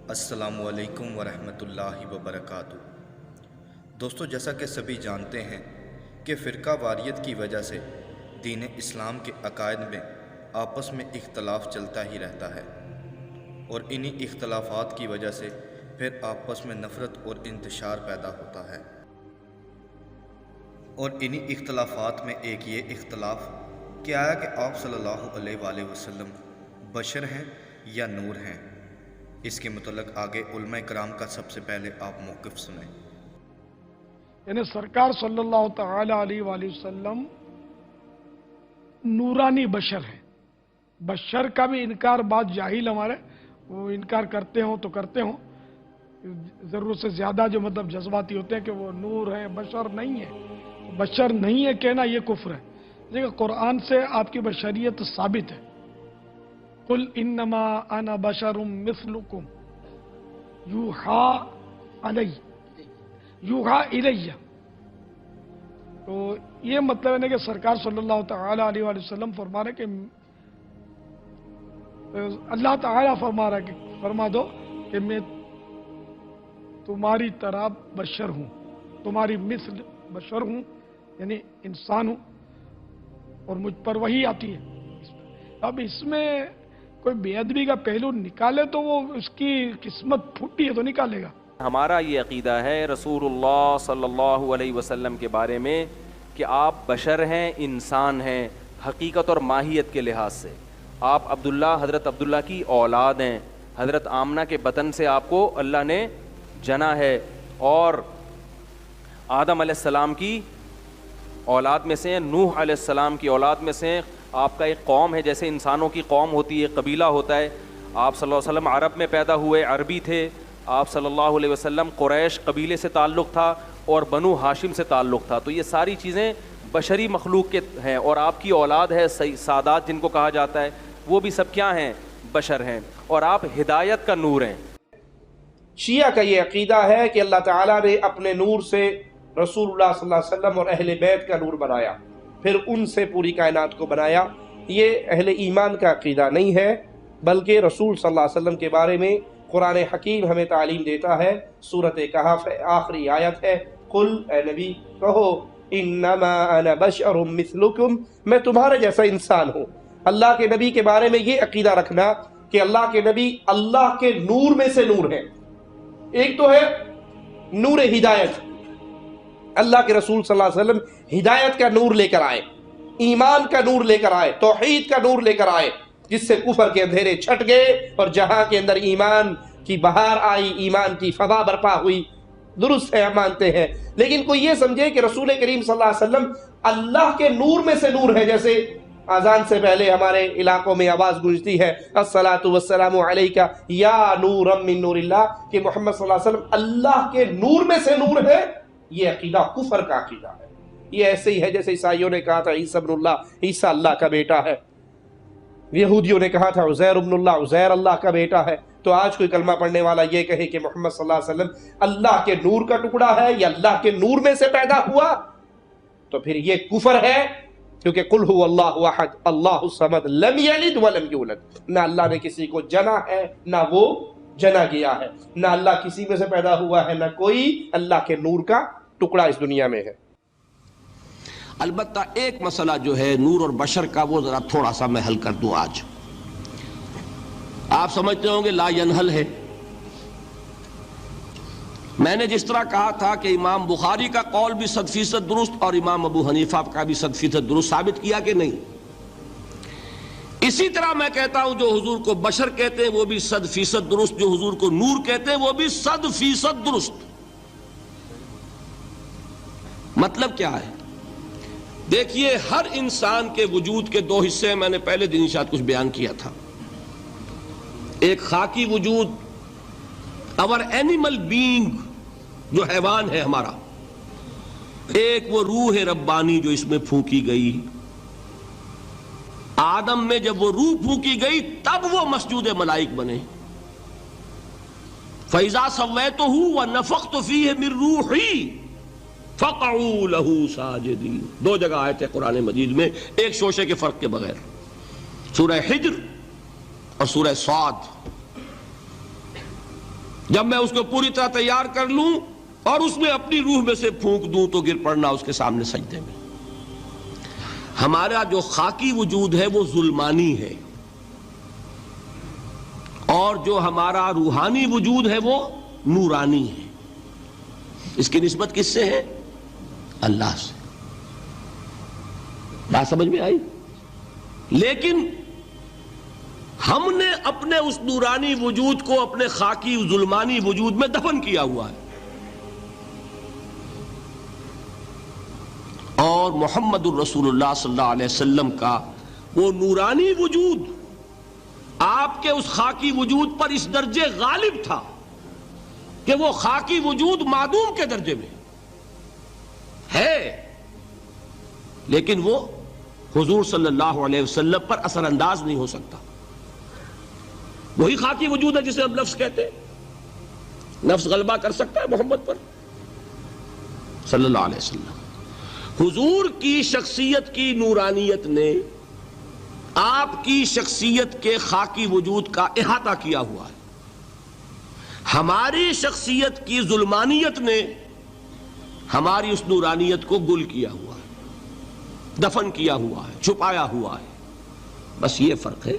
السلام علیکم ورحمۃ اللہ وبرکاتہ۔ دوستو، جیسا کہ سبھی جانتے ہیں کہ فرقہ واریت کی وجہ سے دین اسلام کے عقائد میں آپس میں اختلاف چلتا ہی رہتا ہے، اور انہی اختلافات کی وجہ سے پھر آپس میں نفرت اور انتشار پیدا ہوتا ہے۔ اور انہی اختلافات میں ایک یہ اختلاف کہ آیا کہ آپ صلی اللہ علیہ وآلہ وسلم بشر ہیں یا نور ہیں، اس کے متعلق آگے علماء کرام کا سب سے پہلے آپ موقف سنیں۔ یعنی سرکار صلی اللہ تعالی علیہ وآلہ وسلم نورانی بشر ہیں۔ بشر کا بھی انکار بات جاہل ہمارے وہ انکار کرتے ہوں تو کرتے ہوں، ضرورت سے زیادہ جو مطلب جذباتی ہوتے ہیں کہ وہ نور ہے، بشر نہیں ہے۔ بشر نہیں ہے کہنا یہ کفر ہے، لیکن قرآن سے آپ کی بشریت ثابت ہے۔ قل انما انا بشر مثلکم یوحا الی، تو یہ مطلب ہے کہ سرکار صلی اللہ تعالی علیہ وآلہ وسلم فرما رہے کہ اللہ تعالیٰ فرما دو کہ میں تمہاری طرح بشر ہوں، تمہاری مثل بشر ہوں، یعنی انسان ہوں، اور مجھ پر وحی آتی ہے۔ اب اس میں کوئی بے ادبی کا پہلو نکالے تو وہ اس کی قسمت پھوٹی ہے تو نکالے گا۔ ہمارا یہ عقیدہ ہے رسول اللہ صلی اللہ علیہ وسلم کے بارے میں کہ آپ بشر ہیں، انسان ہیں، حقیقت اور ماہیت کے لحاظ سے آپ حضرت عبداللہ کی اولاد ہیں، حضرت آمنہ کے بطن سے آپ کو اللہ نے جنا ہے، اور آدم علیہ السلام کی اولاد میں سے، نوح علیہ السلام کی اولاد میں سے آپ کا ایک قوم ہے، جیسے انسانوں کی قوم ہوتی ہے، قبیلہ ہوتا ہے۔ آپ صلی اللہ علیہ وسلم عرب میں پیدا ہوئے، عربی تھے۔ آپ صلی اللہ علیہ وسلم قریش قبیلے سے تعلق تھا اور بنو ہاشم سے تعلق تھا، تو یہ ساری چیزیں بشری مخلوق کے ہیں، اور آپ کی اولاد ہے سادات جن کو کہا جاتا ہے، وہ بھی سب کیا ہیں؟ بشر ہیں، اور آپ ہدایت کا نور ہیں۔ شیعہ کا یہ عقیدہ ہے کہ اللہ تعالیٰ نے اپنے نور سے رسول اللہ صلی اللہ علیہ وسلم اور اہل بیت کا نور بنایا، پھر ان سے پوری کائنات کو بنایا۔ یہ اہل ایمان کا عقیدہ نہیں ہے، بلکہ رسول صلی اللہ علیہ وسلم کے بارے میں قرآن حکیم ہمیں تعلیم دیتا ہے۔ سورۃ کہف آخری آیت ہے، قل اے نبی کہو انما انا بشر مثلکم، میں تمہارے جیسا انسان ہوں۔ اللہ کے نبی کے بارے میں یہ عقیدہ رکھنا کہ اللہ کے نبی اللہ کے نور میں سے نور ہے۔ ایک تو ہے نور ہدایت، اللہ کے رسول صلی اللہ علیہ وسلم ہدایت کا نور لے کر آئے، ایمان کا نور لے کر آئے، توحید کا نور لے کر آئے، جس سے کفر کے اندھیرے چھٹ گئے اور جہاں کے اندر ایمان کی بہار آئی، ایمان کی فضا برپا ہوئی۔ درست ہے، ہم مانتے ہیں، لیکن کوئی یہ سمجھے کہ رسول کریم صلی اللہ علیہ وسلم اللہ کے نور میں سے نور ہے، جیسے اذان سے پہلے ہمارے علاقوں میں آواز گونجتی ہے الصلاۃ والسلام علیکہ یا نورا من نور اللہ، کہ محمد صلی اللہ علیہ وسلم اللہ کے نور میں سے نور ہے۔ یہ عقیدہ کفر کا عقیدہ ہے۔ یہ ایسے ہی ہے جیسے عیسائیوں نے کہا تھا عیسیٰ ابن اللہ، عیسیٰ اللہ کا بیٹا ہے، یہودیوں نے کہا تھا عزیر ابن اللہ، عزیر اللہ کا بیٹا ہے۔ تو آج کوئی کلمہ پڑھنے والا یہ کہے کہ محمد صلی اللہ علیہ وسلم اللہ کے نور کا ٹکڑا ہے یا اللہ کے نور میں سے پیدا ہوا، تو پھر یہ کفر ہے، کیونکہ قل هو اللہ احد اللہ الصمد لم یلد ولم یولد، نہ اللہ نے کسی کو جنا ہے نہ وہ جنا گیا ہے، نہ اللہ کسی میں سے پیدا ہوا ہے، نہ کوئی اللہ کے نور کا ٹکڑا اس دنیا میں ہے۔ البتہ ایک مسئلہ جو ہے نور اور بشر کا، وہ ذرا تھوڑا سا میں حل کر دوں۔ آج آپ سمجھتے ہوں گے لا ینحل ہے۔ میں نے جس طرح کہا تھا کہ امام بخاری کا قول بھی 100% درست اور امام ابو حنیفہ کا بھی 100% درست ثابت کیا کہ نہیں، اسی طرح میں کہتا ہوں جو حضور کو بشر کہتے ہیں وہ بھی 100% درست، جو حضور کو نور کہتے ہیں وہ بھی 100% درست۔ مطلب کیا ہے؟ دیکھیے، ہر انسان کے وجود کے دو حصے ہیں، میں نے پہلے دن شاید کچھ بیان کیا تھا۔ ایک خاکی وجود، اور اینیمل بینگ جو حیوان ہے ہمارا، ایک وہ روح ربانی جو اس میں پھونکی گئی۔ آدم میں جب وہ روح پھونکی گئی تب وہ مسجود ملائک بنے۔ فَإِذَا سَوَّيْتُهُ وَنَفَخْتُ فِيهِ مِن رُوحِي فَقَعُوا لَهُ سَاجِدِينَ۔ دو جگہ آئے تھے قرآن مجید میں، ایک شوشے کے فرق کے بغیر، سورہ حجر اور سورہ صاد۔ جب میں اس کو پوری طرح تیار کر لوں اور اس میں اپنی روح میں سے پھونک دوں تو گر پڑنا اس کے سامنے سجدے میں۔ ہمارا جو خاکی وجود ہے وہ ظلمانی ہے، اور جو ہمارا روحانی وجود ہے وہ نورانی ہے۔ اس کی نسبت کس سے ہے؟ اللہ سے۔ بات سمجھ میں آئی؟ لیکن ہم نے اپنے اس نورانی وجود کو اپنے خاکی ظلمانی وجود میں دفن کیا ہوا ہے، اور محمد الرسول اللہ صلی اللہ علیہ وسلم کا وہ نورانی وجود آپ کے اس خاکی وجود پر اس درجے غالب تھا کہ وہ خاکی وجود معدوم کے درجے میں ہے، لیکن وہ حضور صلی اللہ علیہ وسلم پر اثر انداز نہیں ہو سکتا۔ وہی خاکی وجود ہے جسے ہم نفس کہتے ہیں، نفس غلبہ کر سکتا ہے محمد پر صلی اللہ علیہ وسلم۔ حضور کی شخصیت کی نورانیت نے آپ کی شخصیت کے خاکی وجود کا احاطہ کیا ہوا ہے، ہماری شخصیت کی ظلمانیت نے ہماری اس نورانیت کو گل کیا ہوا ہے، دفن کیا ہوا ہے، چھپایا ہوا ہے۔ بس یہ فرق ہے۔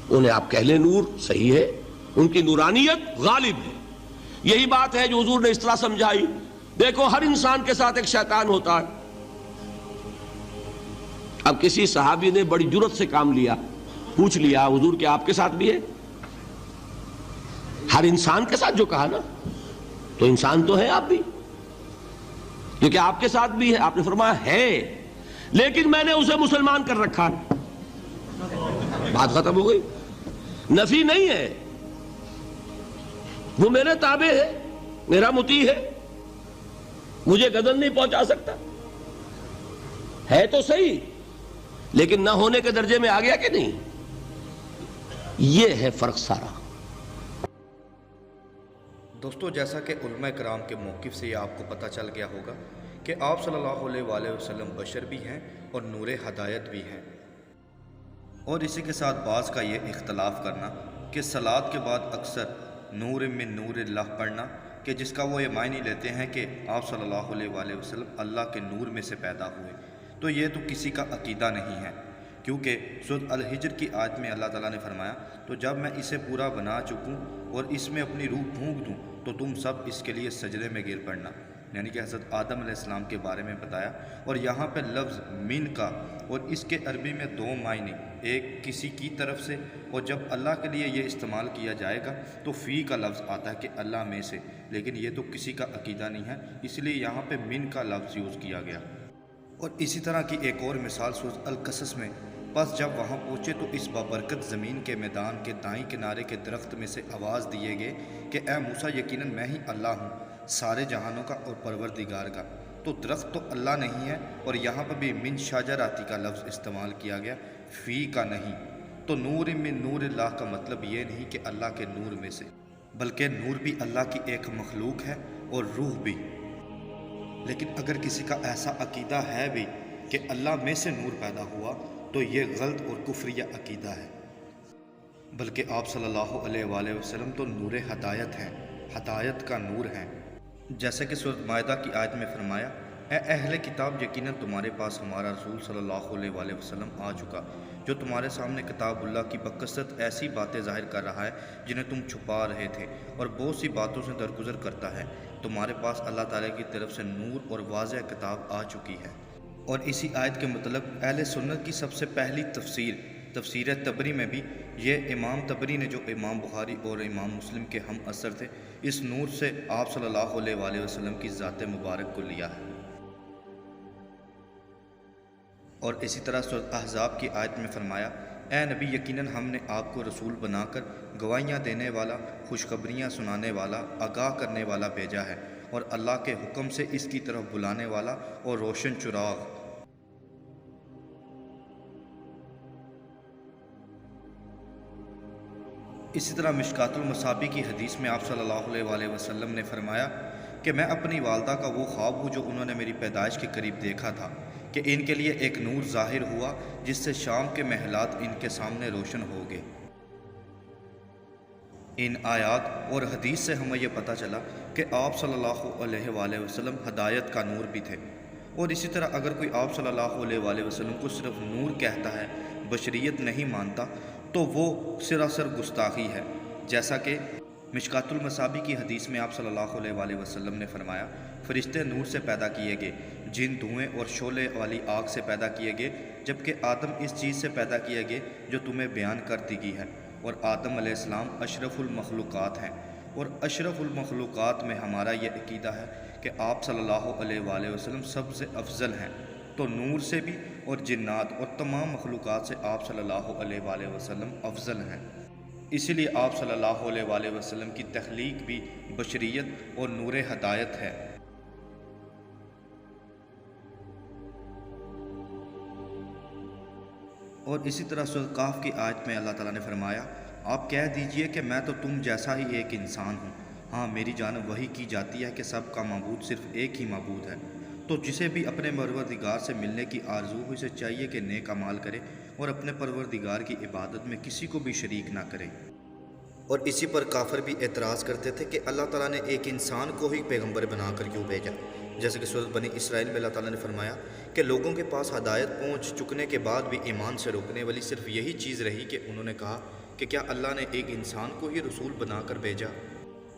انہیں آپ کہہ لیں نور، صحیح ہے، ان کی نورانیت غالب ہے۔ یہی بات ہے جو حضور نے اس طرح سمجھائی۔ دیکھو ہر انسان کے ساتھ ایک شیطان ہوتا ہے۔ اب کسی صحابی نے بڑی جرت سے کام لیا، پوچھ لیا حضور کہ آپ کے ساتھ بھی ہے؟ ہر انسان کے ساتھ جو کہا نا، تو انسان تو ہے آپ بھی، کیونکہ آپ کے ساتھ بھی ہے۔ آپ نے فرمایا ہے، لیکن میں نے اسے مسلمان کر رکھا ہے۔ بات ختم ہو گئی۔ نفی نہیں ہے، وہ میرے تابع ہے، میرا مطیع ہے، مجھے گدن نہیں پہنچا سکتا، ہے تو صحیح، لیکن نہ ہونے کے درجے میں آ گیا کہ نہیں؟ یہ ہے فرق سارا۔ دوستو، جیسا کہ علماء کرام کے موقف سے یہ آپ کو پتہ چل گیا ہوگا کہ آپ صلی اللہ علیہ وآلہ وسلم بشر بھی ہیں اور نور ہدایت بھی ہیں، اور اسی کے ساتھ بعض کا یہ اختلاف کرنا کہ صلاۃ کے بعد اکثر نور من نور اللہ پڑھنا، کہ جس کا وہ یہ معنی لیتے ہیں کہ آپ صلی اللہ علیہ وآلہ وسلم اللہ کے نور میں سے پیدا ہوئے، تو یہ تو کسی کا عقیدہ نہیں ہے، کیونکہ سورۃ الحجر کی آیت میں اللہ تعالیٰ نے فرمایا تو جب میں اسے پورا بنا چکوں اور اس میں اپنی روح پھونک دوں تو تم سب اس کے لیے سجدے میں گر پڑنا، یعنی کہ حضرت آدم علیہ السلام کے بارے میں بتایا۔ اور یہاں پہ لفظ من کا، اور اس کے عربی میں دو معنی، ایک کسی کی طرف سے، اور جب اللہ کے لیے یہ استعمال کیا جائے گا تو فی کا لفظ آتا ہے کہ اللہ میں سے، لیکن یہ تو کسی کا عقیدہ نہیں ہے، اس لیے یہاں پہ من کا لفظ یوز کیا گیا۔ اور اسی طرح کی ایک اور مثال سورۃ القصص میں، پس جب وہاں پہنچے تو اس بابرکت زمین کے میدان کے دائیں کنارے کے درخت میں سے آواز دیے گئے کہ اے موسیٰ، یقیناً میں ہی اللہ ہوں، سارے جہانوں کا اور پروردگار کا۔ تو درخت تو اللہ نہیں ہے، اور یہاں پر بھی من شجرۃ کا لفظ استعمال کیا گیا، فی کا نہیں۔ تو نور من نور اللہ کا مطلب یہ نہیں کہ اللہ کے نور میں سے، بلکہ نور بھی اللہ کی ایک مخلوق ہے اور روح بھی۔ لیکن اگر کسی کا ایسا عقیدہ ہے بھی کہ اللہ میں سے نور پیدا ہوا تو یہ غلط اور کفریہ عقیدہ ہے، بلکہ آپ صلی اللہ علیہ وآلہ وسلم تو نور ہدایت ہیں، ہدایت کا نور ہیں۔ جیسے کہ سورۃ مائدہ کی آیت میں فرمایا، اے اہل کتاب، یقیناً تمہارے پاس ہمارا رسول صلی اللہ علیہ وآلہ وسلم آ چکا، جو تمہارے سامنے کتاب اللہ کی بکثرت ایسی باتیں ظاہر کر رہا ہے جنہیں تم چھپا رہے تھے، اور بہت سی باتوں سے درگزر کرتا ہے۔ تمہارے پاس اللہ تعالیٰ کی طرف سے نور اور واضح کتاب آ چکی ہے۔ اور اسی آیت کے مطلب اہل سنت کی سب سے پہلی تفسیر طبری میں بھی یہ امام طبری نے، جو امام بخاری اور امام مسلم کے ہم اثر تھے، اس نور سے آپ صلی اللہ علیہ وآلہ وسلم کی ذات مبارک کو لیا ہے۔ اور اسی طرح سورۃ احزاب کی آیت میں فرمایا، اے نبی، یقیناً ہم نے آپ کو رسول بنا کر گواہیاں دینے والا، خوشخبریاں سنانے والا، آگاہ کرنے والا بھیجا ہے، اور اللہ کے حکم سے اس کی طرف بلانے والا اور روشن چراغ۔ اسی طرح مشکات المصابیح کی حدیث میں آپ صلی اللہ علیہ وآلہ وسلم نے فرمایا کہ میں اپنی والدہ کا وہ خواب ہوں جو انہوں نے میری پیدائش کے قریب دیکھا تھا، کہ ان کے لیے ایک نور ظاہر ہوا جس سے شام کے محلات ان کے سامنے روشن ہو گئے۔ ان آیات اور حدیث سے ہمیں یہ پتہ چلا کہ آپ صلی اللہ علیہ وآلہ وسلم ہدایت کا نور بھی تھے، اور اسی طرح اگر کوئی آپ صلی اللہ علیہ وآلہ وسلم کو صرف نور کہتا ہے، بشریت نہیں مانتا، تو وہ سراسر گستاخی ہے۔ جیسا کہ مشکات المصابیح کی حدیث میں آپ صلی اللہ علیہ وآلہ وسلم نے فرمایا، فرشتے نور سے پیدا کیے گئے، جن دھوئیں اور شعلے والی آگ سے پیدا کیے گئے، جبکہ آدم اس چیز سے پیدا کیے گئے جو تمہیں بیان کر دی گئی ہے، اور آدم علیہ السلام اشرف المخلوقات ہیں۔ اور اشرف المخلوقات میں ہمارا یہ عقیدہ ہے کہ آپ صلی اللہ علیہ وآلہ وسلم سب سے افضل ہیں، تو نور سے بھی اور جنات اور تمام مخلوقات سے آپ صلی اللہ علیہ وآلہ وسلم افضل ہیں۔ اسی لیے آپ صلی اللہ علیہ وآلہ وسلم کی تخلیق بھی بشریت اور نور ہدایت ہے۔ اور اسی طرح سورۃ کہف کی آیت میں اللہ تعالیٰ نے فرمایا، آپ کہہ دیجئے کہ میں تو تم جیسا ہی ایک انسان ہوں، ہاں میری جانب وحی کی جاتی ہے کہ سب کا معبود صرف ایک ہی معبود ہے، تو جسے بھی اپنے پروردگار سے ملنے کی آرزو ہو، اسے چاہیے کہ نیک اعمال کرے اور اپنے پروردگار کی عبادت میں کسی کو بھی شریک نہ کرے۔ اور اسی پر کافر بھی اعتراض کرتے تھے کہ اللہ تعالیٰ نے ایک انسان کو ہی پیغمبر بنا کر کیوں بھیجا، جیسے کہ سورۃ بنی اسرائیل میں اللہ تعالیٰ نے فرمایا کہ لوگوں کے پاس ہدایت پہنچ چکنے کے بعد بھی ایمان سے روکنے والی صرف یہی چیز رہی کہ انہوں نے کہا کہ کیا اللہ نے ایک انسان کو ہی رسول بنا کر بھیجا۔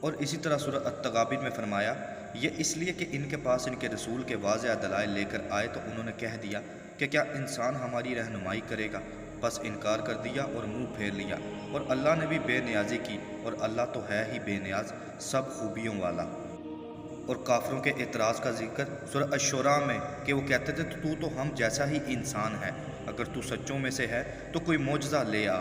اور اسی طرح سورۃ التغابن میں فرمایا، یہ اس لیے کہ ان کے پاس ان کے رسول کے واضح دلائل لے کر آئے تو انہوں نے کہہ دیا کہ کیا انسان ہماری رہنمائی کرے گا، بس انکار کر دیا اور منہ پھیر لیا، اور اللہ نے بھی بے نیازی کی، اور اللہ تو ہے ہی بے نیاز، سب خوبیوں والا۔ اور کافروں کے اعتراض کا ذکر سورۃ الشعراء میں کہ وہ کہتے تھے تو ہم جیسا ہی انسان ہے، اگر تو سچوں میں سے ہے تو کوئی معجزہ لے آ۔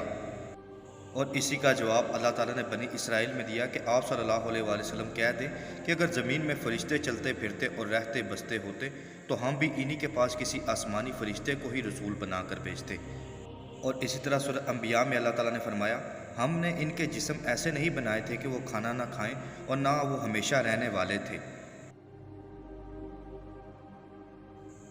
اور اسی کا جواب اللہ تعالیٰ نے بنی اسرائیل میں دیا کہ آپ صلی اللہ علیہ وآلہ وسلم کہہ دیں کہ اگر زمین میں فرشتے چلتے پھرتے اور رہتے بستے ہوتے تو ہم بھی انہی کے پاس کسی آسمانی فرشتے کو ہی رسول بنا کر بھیجتے۔ اور اسی طرح سورۃ انبیاء میں اللہ تعالیٰ نے فرمایا، ہم نے ان کے جسم ایسے نہیں بنائے تھے کہ وہ کھانا نہ کھائیں اور نہ وہ ہمیشہ رہنے والے تھے۔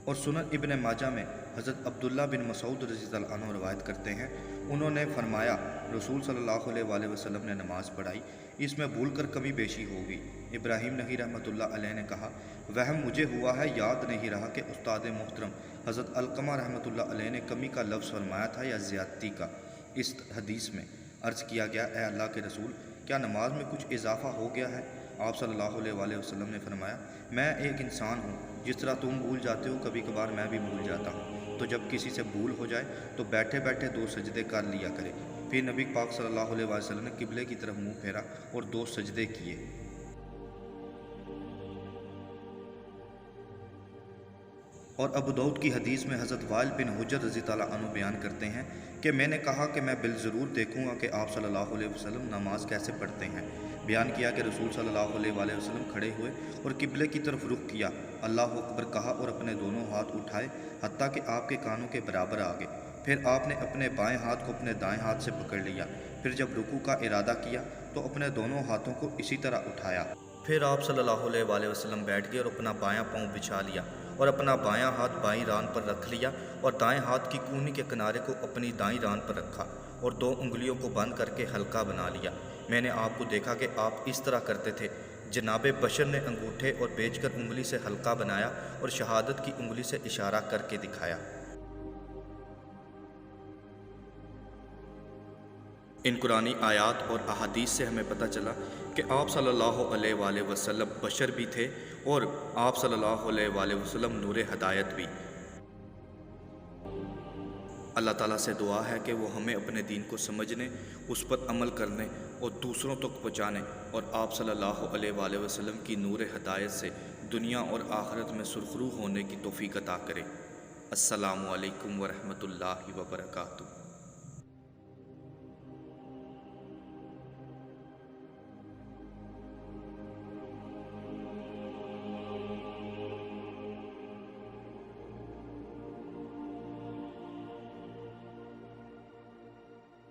اور سنن ابن ماجہ میں حضرت عبداللہ بن مسعود رضی اللہ عنہ روایت کرتے ہیں، انہوں نے فرمایا رسول صلی اللہ علیہ وآلہ وسلم نے نماز پڑھائی، اس میں بھول کر کمی بیشی ہوگی۔ ابراہیم نحی رحمۃ اللہ علیہ نے کہا، وہم مجھے ہوا ہے، یاد نہیں رہا کہ استاد محترم حضرت علقمہ رحمۃ اللہ علیہ نے کمی کا لفظ فرمایا تھا یا زیادتی کا۔ اس حدیث میں عرض کیا گیا، اے اللہ کے رسول، کیا نماز میں کچھ اضافہ ہو گیا ہے؟ آپ صلی اللہ علیہ وآلہ وسلم نے فرمایا، میں ایک انسان ہوں، جس طرح تم بھول جاتے ہو کبھی کبھار میں بھی بھول جاتا ہوں، تو جب کسی سے بھول ہو جائے تو بیٹھے بیٹھے 2 سجدے کر لیا کرے۔ پھر نبی پاک صلی اللہ علیہ وآلہ وسلم نے قبلے کی طرف منہ پھیرا اور 2 سجدے کیے۔ اور ابو داؤد کی حدیث میں حضرت وائل بن حجر رضی اللہ عنہ بیان کرتے ہیں کہ میں نے کہا کہ میں بالضرور دیکھوں گا کہ آپ صلی اللہ علیہ وسلم نماز کیسے پڑھتے ہیں۔ بیان کیا کہ رسول صلی اللہ علیہ وآلہ وسلم کھڑے ہوئے اور قبلے کی طرف رخ کیا، اللہ اکبر کہا اور اپنے دونوں ہاتھ اٹھائے حتیٰ کہ آپ کے کانوں کے برابر آ گئے۔ پھر آپ نے اپنے بائیں ہاتھ کو اپنے دائیں ہاتھ سے پکڑ لیا، پھر جب رکوع کا ارادہ کیا تو اپنے دونوں ہاتھوں کو اسی طرح اٹھایا۔ پھر آپ صلی اللہ علیہ وآلہ وسلم بیٹھ گئے اور اپنا بایاں پاؤں بچھا لیا اور اپنا بایاں ہاتھ بائیں ران پر رکھ لیا اور دائیں ہاتھ کی کونی کے کنارے کو اپنی دائیں ران پر رکھا اور 2 انگلیوں کو بند کر کے حلقہ بنا لیا۔ میں نے آپ کو دیکھا کہ آپ اس طرح کرتے تھے۔ جناب بشر نے انگوٹھے اور بیچ کر انگلی سے حلقہ بنایا اور شہادت کی انگلی سے اشارہ کر کے دکھایا۔ ان قرآنی آیات اور احادیث سے ہمیں پتہ چلا کہ آپ صلی اللہ علیہ وآلہ وسلم بشر بھی تھے اور آپ صلی اللہ علیہ وآلہ وسلم نور ہدایت بھی۔ اللہ تعالیٰ سے دعا ہے کہ وہ ہمیں اپنے دین کو سمجھنے، اس پر عمل کرنے اور دوسروں تک پہنچانے، اور آپ صلی اللہ علیہ وآلہ وسلم کی نور ہدایت سے دنیا اور آخرت میں سرخرو ہونے کی توفیق عطا کرے۔ السلام علیکم ورحمۃ اللہ وبرکاتہ۔